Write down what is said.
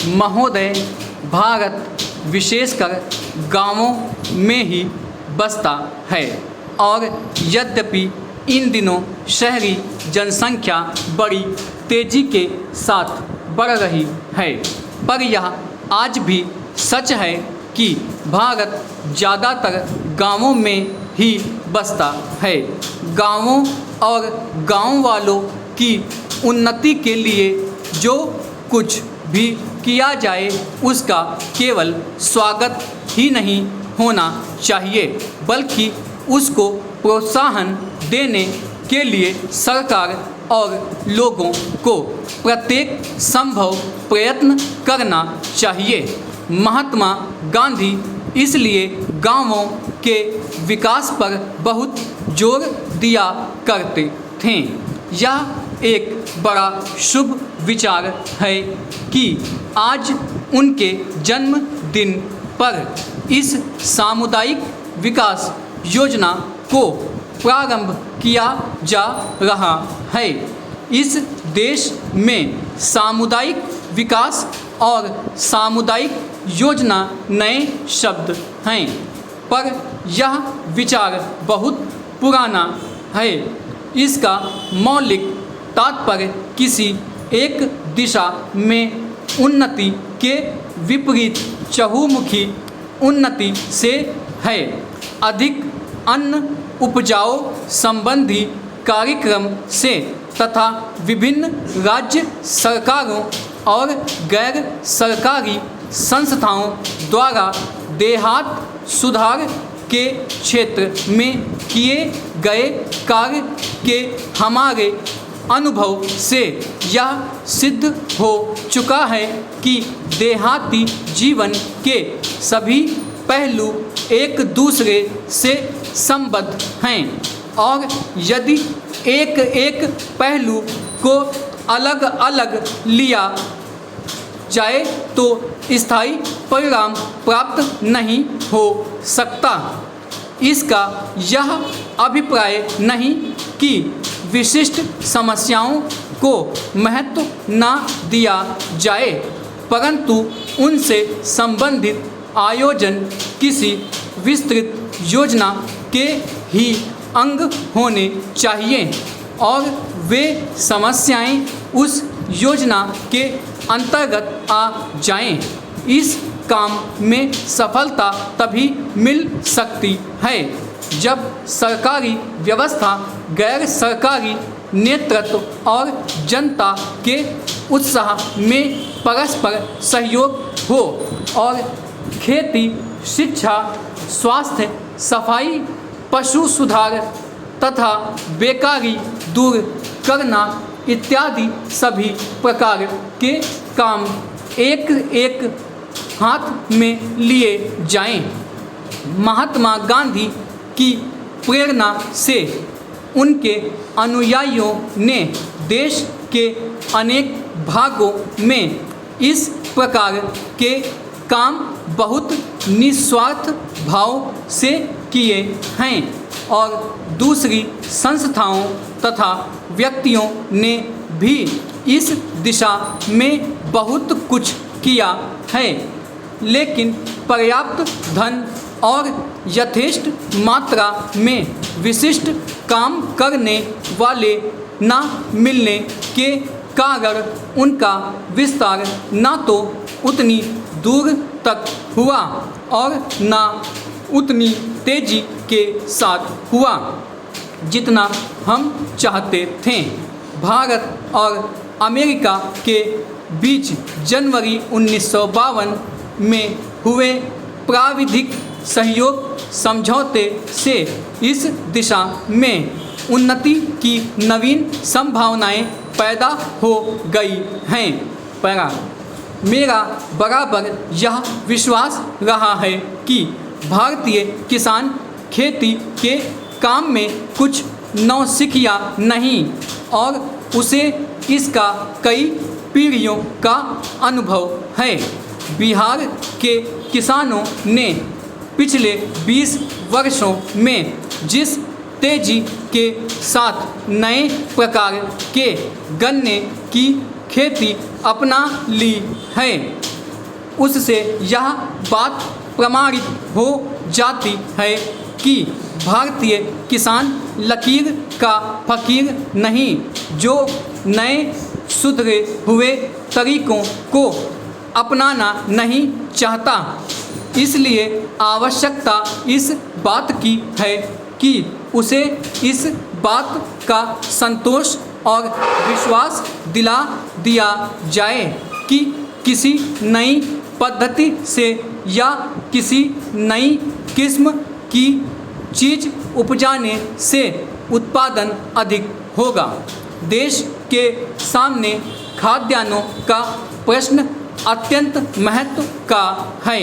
महोदय, भारत विशेषकर गांवों में ही बसता है और यद्यपि इन दिनों शहरी जनसंख्या बड़ी तेज़ी के साथ बढ़ रही है, पर यह आज भी सच है कि भारत ज़्यादातर गांवों में ही बसता है। गांवों और गांव वालों की उन्नति के लिए जो कुछ भी किया जाए उसका केवल स्वागत ही नहीं होना चाहिए, बल्कि उसको प्रोत्साहन देने के लिए सरकार और लोगों को प्रत्येक संभव प्रयत्न करना चाहिए। महात्मा गांधी इसलिए गांवों के विकास पर बहुत जोर दिया करते थे। यह एक बड़ा शुभ विचार है कि आज उनके जन्मदिन पर इस सामुदायिक विकास योजना को प्रारंभ किया जा रहा है। इस देश में सामुदायिक विकास और सामुदायिक योजना नए शब्द हैं, पर यह विचार बहुत पुराना है। इसका मौलिक तात्पर्य किसी एक दिशा में उन्नति के विपरीत चहुमुखी उन्नति से है। अधिक अन्न उपजाऊ संबंधी कार्यक्रम से तथा विभिन्न राज्य सरकारों और गैर सरकारी संस्थाओं द्वारा देहात सुधार के क्षेत्र में किए गए कार्य के हमारे अनुभव से यह सिद्ध हो चुका है कि देहाती जीवन के सभी पहलू एक दूसरे से संबद्ध हैं और यदि एक एक पहलू को अलग अलग लिया जाए तो स्थायी परिणाम प्राप्त नहीं हो सकता। इसका यह अभिप्राय नहीं कि विशिष्ट समस्याओं को महत्व न दिया जाए, परंतु उनसे संबंधित आयोजन किसी विस्तृत योजना के ही अंग होने चाहिए और वे समस्याएं उस योजना के अंतर्गत आ जाएं। इस काम में सफलता तभी मिल सकती है जब सरकारी व्यवस्था, गैर सरकारी नेतृत्व और जनता के उत्साह में परस्पर सहयोग हो और खेती, शिक्षा, स्वास्थ्य, सफाई, पशु सुधार तथा बेकारी दूर करना इत्यादि सभी प्रकार के काम एक एक हाथ में लिए जाएं। महात्मा गांधी की प्रेरणा से उनके अनुयायियों ने देश के अनेक भागों में इस प्रकार के काम बहुत निस्वार्थ भाव से किए हैं और दूसरी संस्थाओं तथा व्यक्तियों ने भी इस दिशा में बहुत कुछ किया है, लेकिन पर्याप्त धन और यथेष्ट मात्रा में विशिष्ट काम करने वाले न मिलने के कारण उनका विस्तार न तो उतनी दूर तक हुआ और न उतनी तेजी के साथ हुआ जितना हम चाहते थे। भारत और अमेरिका के बीच जनवरी 1952 में हुए प्राविधिक सहयोग समझौते से इस दिशा में उन्नति की नवीन संभावनाएं पैदा हो गई हैं। मेरा बराबर यह विश्वास रहा है कि भारतीय किसान खेती के काम में कुछ नौसिखिया नहीं और उसे इसका कई पीढ़ियों का अनुभव है। बिहार के किसानों ने पिछले 20 वर्षों में जिस तेजी के साथ नए प्रकार के गन्ने की खेती अपना ली है उससे यह बात प्रमाणित हो जाती है कि भारतीय किसान लकीर का फ़कीर नहीं, जो नए सुधरे हुए तरीक़ों को अपनाना नहीं चाहता। इसलिए आवश्यकता इस बात की है कि उसे इस बात का संतोष और विश्वास दिला दिया जाए कि किसी नई पद्धति से या किसी नई किस्म की चीज़ उपजाने से उत्पादन अधिक होगा। देश के सामने खाद्यान्नों का प्रश्न अत्यंत महत्व का है।